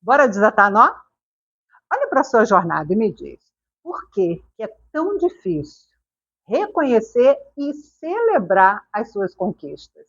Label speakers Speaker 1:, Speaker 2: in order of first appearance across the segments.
Speaker 1: Bora desatar nó? Olha para a sua jornada e me diz, por que é tão difícil reconhecer e celebrar as suas conquistas?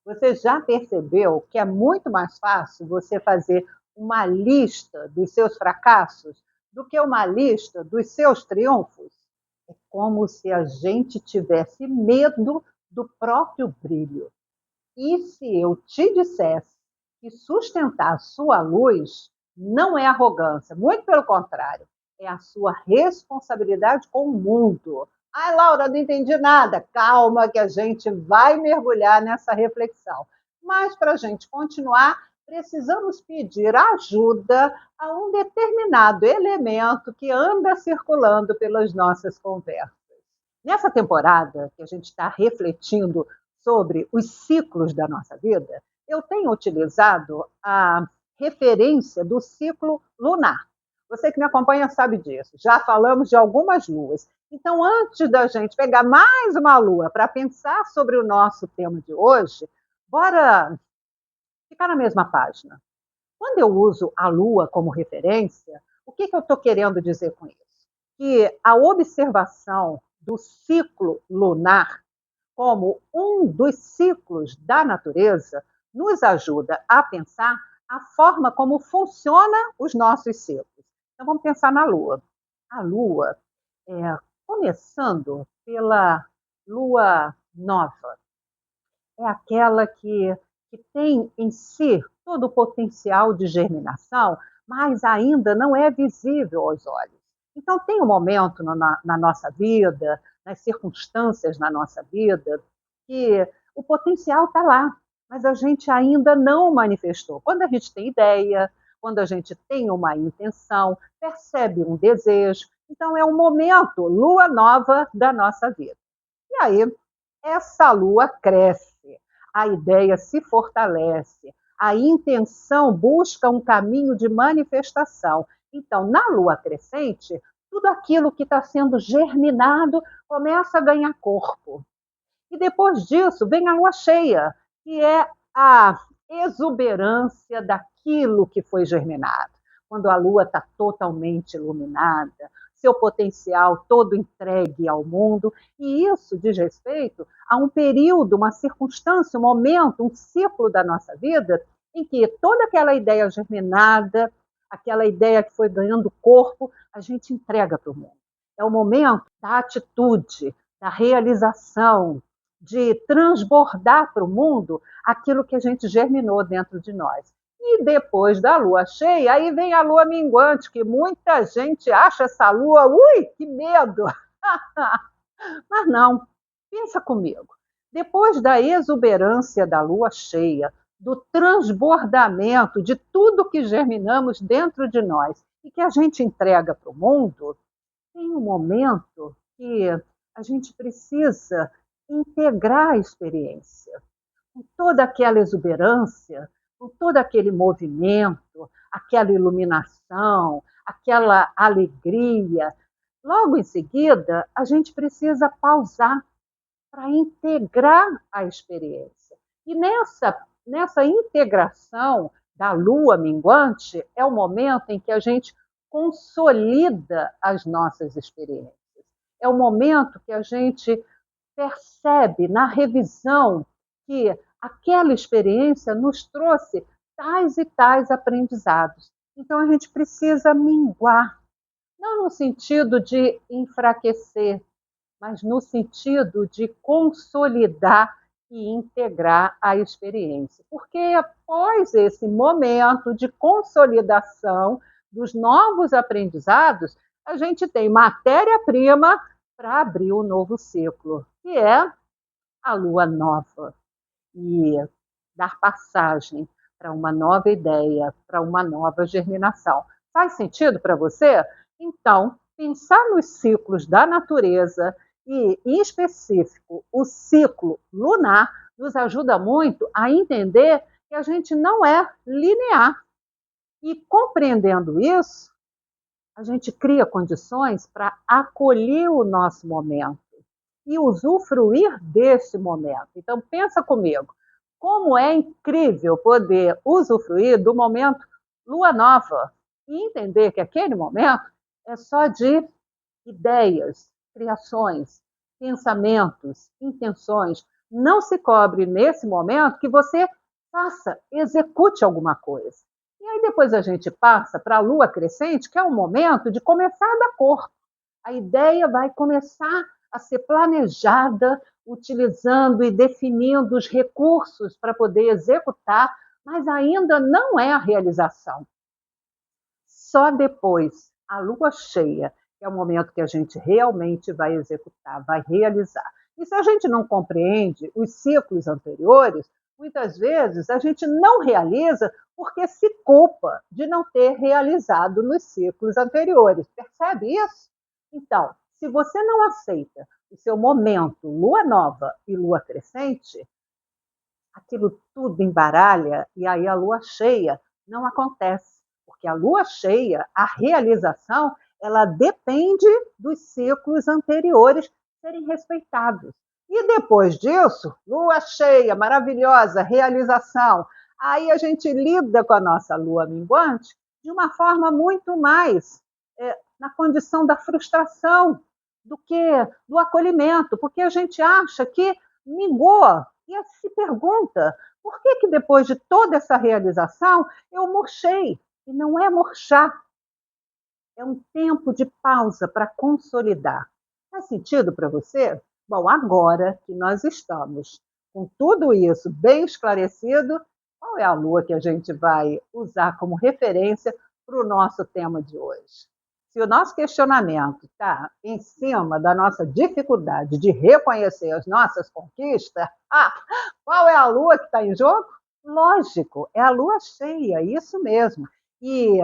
Speaker 1: Você já percebeu que é muito mais fácil você fazer uma lista dos seus fracassos do que uma lista dos seus triunfos? É como se a gente tivesse medo do próprio brilho. E se eu te dissesse que sustentar a sua luz não é arrogância, muito pelo contrário, é a sua responsabilidade com o mundo. Ai, Laura, não entendi nada. Calma, que a gente vai mergulhar nessa reflexão. Mas para a gente continuar, precisamos pedir ajuda a um determinado elemento que anda circulando pelas nossas conversas. Nessa temporada que a gente está refletindo sobre os ciclos da nossa vida, eu tenho utilizado a referência do ciclo lunar. Você que me acompanha sabe disso. Já falamos de algumas luas. Então, antes da gente pegar mais uma lua para pensar sobre o nosso tema de hoje, bora ficar na mesma página. Quando eu uso a lua como referência, o que eu estou querendo dizer com isso? Que a observação do ciclo lunar como um dos ciclos da natureza nos ajuda a pensar a forma como funcionam os nossos ciclos. Então vamos pensar na Lua. A Lua, é, começando pela Lua nova, é aquela que tem em si todo o potencial de germinação, mas ainda não é visível aos olhos. Então, tem um momento na nossa vida, nas circunstâncias na nossa vida, que o potencial está lá, mas a gente ainda não manifestou. Quando a gente tem ideia, quando a gente tem uma intenção, percebe um desejo, então é um momento, lua nova da nossa vida. E aí, essa lua cresce, a ideia se fortalece, a intenção busca um caminho de manifestação. Então, na lua crescente, tudo aquilo que está sendo germinado começa a ganhar corpo. E depois disso vem a lua cheia, que é a exuberância daquilo que foi germinado. Quando a lua está totalmente iluminada, seu potencial todo entregue ao mundo, e isso diz respeito a um período, uma circunstância, um momento, um ciclo da nossa vida em que toda aquela ideia germinada, aquela ideia que foi ganhando corpo, a gente entrega para o mundo. É o momento da atitude, da realização, de transbordar para o mundo aquilo que a gente germinou dentro de nós. E depois da lua cheia, aí vem a lua minguante, que muita gente acha essa lua, ui, que medo! Mas não, pensa comigo. Depois da exuberância da lua cheia, do transbordamento de tudo que germinamos dentro de nós e que a gente entrega para o mundo, tem um momento que a gente precisa integrar a experiência, com toda aquela exuberância, com todo aquele movimento, aquela iluminação, aquela alegria. Logo em seguida, a gente precisa pausar para integrar a experiência. E nessa integração da lua minguante, é o momento em que a gente consolida as nossas experiências. É o momento que a gente percebe na revisão que aquela experiência nos trouxe tais e tais aprendizados. Então a gente precisa minguar, não no sentido de enfraquecer, mas no sentido de consolidar e integrar a experiência. Porque após esse momento de consolidação dos novos aprendizados, a gente tem matéria-prima para abrir o novo ciclo, que é a lua nova, e dar passagem para uma nova ideia, para uma nova germinação. Faz sentido para você? Então, pensar nos ciclos da natureza e, em específico, o ciclo lunar nos ajuda muito a entender que a gente não é linear. E compreendendo isso, a gente cria condições para acolher o nosso momento e usufruir desse momento. Então, pensa comigo, como é incrível poder usufruir do momento lua nova e entender que aquele momento é só de ideias, criações, pensamentos, intenções. Não se cobre nesse momento que você faça, execute alguma coisa. E aí depois a gente passa para a lua crescente, que é o momento de começar a dar corpo. A ideia vai começar a ser planejada, utilizando e definindo os recursos para poder executar, mas ainda não é a realização. Só depois, a lua cheia, que é o momento que a gente realmente vai executar, vai realizar. E se a gente não compreende os ciclos anteriores, muitas vezes a gente não realiza porque se culpa de não ter realizado nos ciclos anteriores. Percebe isso? Então, se você não aceita o seu momento, lua nova e lua crescente, aquilo tudo embaralha e aí a lua cheia não acontece, porque a lua cheia, a realização, ela depende dos ciclos anteriores serem respeitados. E depois disso, lua cheia, maravilhosa, realização. Aí a gente lida com a nossa lua minguante de uma forma muito mais na condição da frustração do que do acolhimento, porque a gente acha que minguou e se pergunta por que depois de toda essa realização eu murchei. E não é murchar, é um tempo de pausa para consolidar. Faz sentido para você? Bom, agora que nós estamos com tudo isso bem esclarecido, qual é a lua que a gente vai usar como referência para o nosso tema de hoje? Se o nosso questionamento está em cima da nossa dificuldade de reconhecer as nossas conquistas, qual é a lua que está em jogo? Lógico, é a lua cheia, isso mesmo. E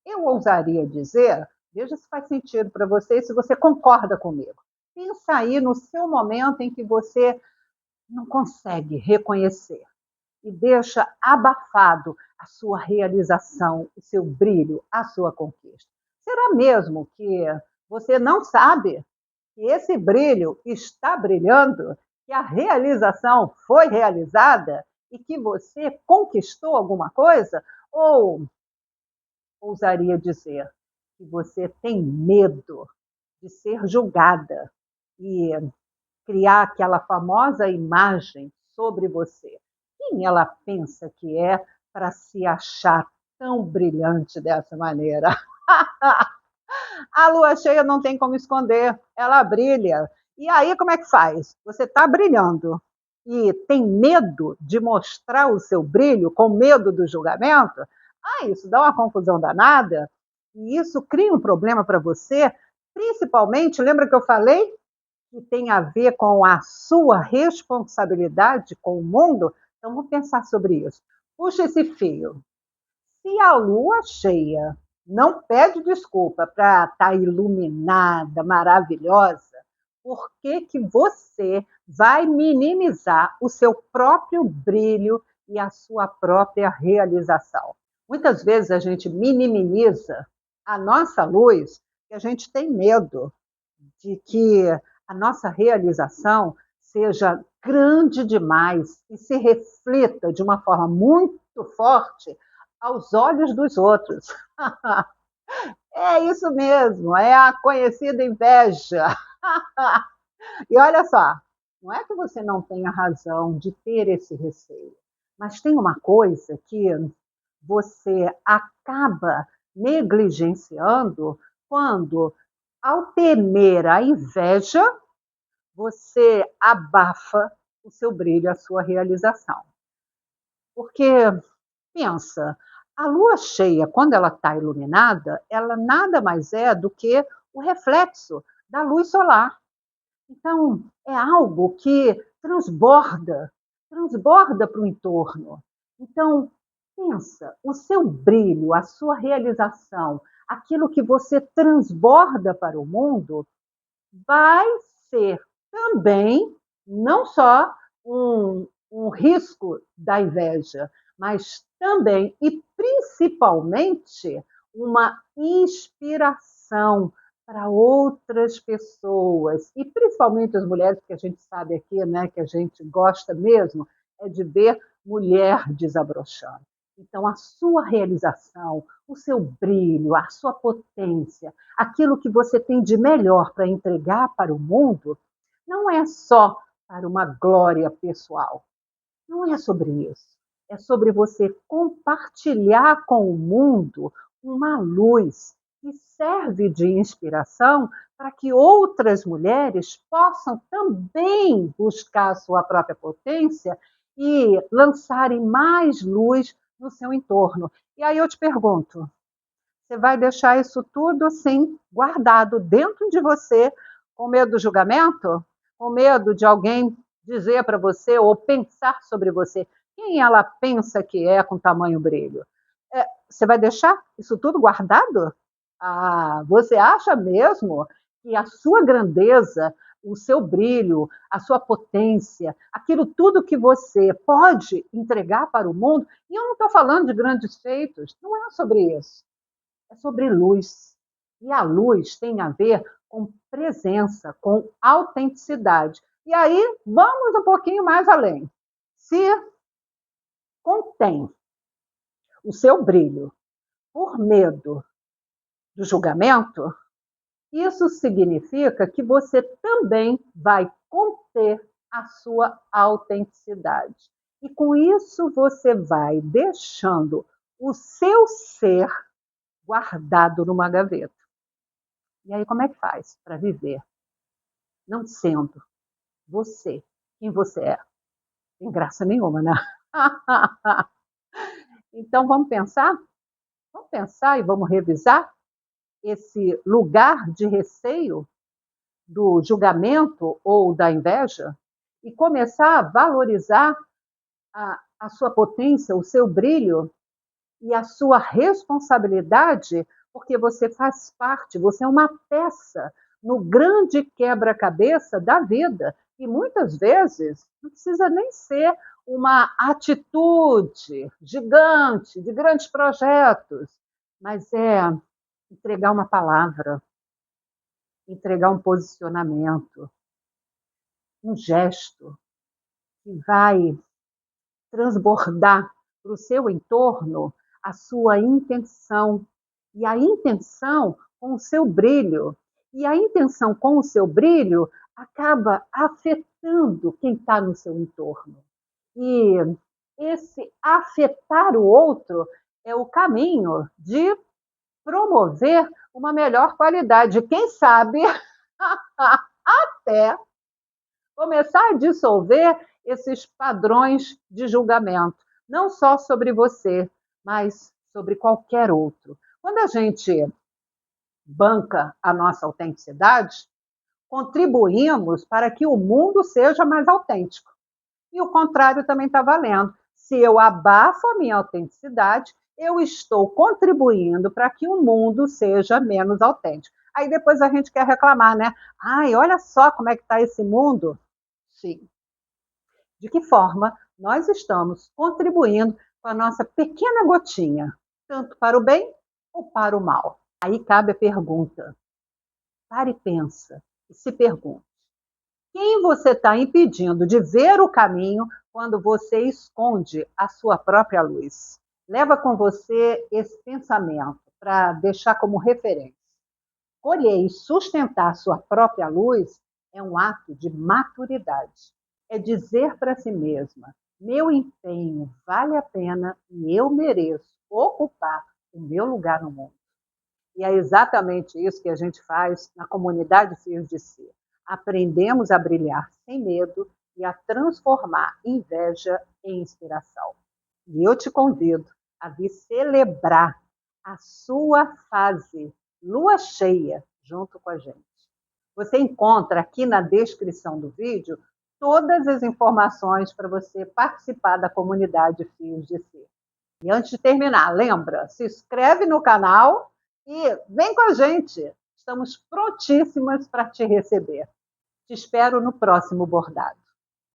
Speaker 1: eu ousaria dizer, veja se faz sentido para você e se você concorda comigo. Pensa aí no seu momento em que você não consegue reconhecer e deixa abafado a sua realização, o seu brilho, a sua conquista. Será mesmo que você não sabe que esse brilho está brilhando, que a realização foi realizada e que você conquistou alguma coisa? Ou ousaria dizer que você tem medo de ser julgada e criar aquela famosa imagem sobre você? Quem ela pensa que é para se achar tão brilhante dessa maneira? A lua cheia não tem como esconder, ela brilha. E aí, como é que faz? Você está brilhando e tem medo de mostrar o seu brilho, com medo do julgamento? Isso dá uma confusão danada e isso cria um problema para você, principalmente, lembra que eu falei que tem a ver com a sua responsabilidade com o mundo? Então, vamos pensar sobre isso. Puxa esse fio. Se a lua cheia não pede desculpa para estar iluminada, maravilhosa, por que você vai minimizar o seu próprio brilho e a sua própria realização? Muitas vezes a gente minimiza a nossa luz e a gente tem medo de que a nossa realização seja grande demais e se reflita de uma forma muito forte aos olhos dos outros. É isso mesmo, é a conhecida inveja. E olha só, não é que você não tenha razão de ter esse receio, mas tem uma coisa que você acaba negligenciando quando, ao temer a inveja, você abafa o seu brilho, a sua realização. Porque, pensa, a lua cheia, quando ela está iluminada, ela nada mais é do que o reflexo da luz solar. Então, é algo que transborda para o entorno. Então, pensa, o seu brilho, a sua realização, aquilo que você transborda para o mundo, vai ser também não só um risco da inveja, mas também e principalmente uma inspiração para outras pessoas, e principalmente as mulheres, que a gente sabe aqui, né, que a gente gosta mesmo, é de ver mulher desabrochando. Então, a sua realização, o seu brilho, a sua potência, aquilo que você tem de melhor para entregar para o mundo, não é só para uma glória pessoal. Não é sobre isso. É sobre você compartilhar com o mundo uma luz que serve de inspiração para que outras mulheres possam também buscar a sua própria potência e lançarem mais luz no seu entorno. E aí eu te pergunto, você vai deixar isso tudo assim, guardado dentro de você, com medo do julgamento? Com medo de alguém dizer para você ou pensar sobre você quem ela pensa que é com tamanho brilho? Você vai deixar isso tudo guardado? Ah, você acha mesmo que a sua grandeza, o seu brilho, a sua potência, aquilo tudo que você pode entregar para o mundo, e eu não estou falando de grandes feitos, não é sobre isso, é sobre luz. E a luz tem a ver com presença, com autenticidade. E aí, vamos um pouquinho mais além. Se contém o seu brilho por medo do julgamento, isso significa que você também vai conter a sua autenticidade. E com isso você vai deixando o seu ser guardado numa gaveta. E aí, como é que faz para viver não sendo você quem você é? Tem graça nenhuma, né? Então, vamos pensar? Vamos pensar e vamos revisar esse lugar de receio do julgamento ou da inveja e começar a valorizar a sua potência, o seu brilho e a sua responsabilidade, porque você faz parte, você é uma peça no grande quebra-cabeça da vida. E muitas vezes não precisa nem ser uma atitude gigante, de grandes projetos, mas é entregar uma palavra, entregar um posicionamento, um gesto que vai transbordar para o seu entorno a sua intenção. E a intenção com o seu brilho. E a intenção com o seu brilho acaba afetando quem está no seu entorno. E esse afetar o outro é o caminho de promover uma melhor qualidade. Quem sabe até começar a dissolver esses padrões de julgamento, não só sobre você, mas sobre qualquer outro. Quando a gente banca a nossa autenticidade, contribuímos para que o mundo seja mais autêntico. E o contrário também está valendo. Se eu abafo a minha autenticidade, eu estou contribuindo para que o mundo seja menos autêntico. Aí depois a gente quer reclamar, né? Ai, olha só como é que está esse mundo. Sim. De que forma nós estamos contribuindo com a nossa pequena gotinha, tanto para o bem ou para o mal? Aí cabe a pergunta. Pare e pensa e se pergunte. Quem você está impedindo de ver o caminho quando você esconde a sua própria luz? Leva com você esse pensamento para deixar como referência. Colher e sustentar sua própria luz é um ato de maturidade. É dizer para si mesma: meu empenho vale a pena e eu mereço ocupar o meu lugar no mundo. E é exatamente isso que a gente faz na comunidade Fios de Si. Aprendemos a brilhar sem medo e a transformar inveja em inspiração. E eu te convido a vir celebrar a sua fase lua cheia junto com a gente. Você encontra aqui na descrição do vídeo todas as informações para você participar da comunidade Fios de Si. E antes de terminar, lembra, se inscreve no canal e vem com a gente. Estamos prontíssimas para te receber. Te espero no próximo bordado.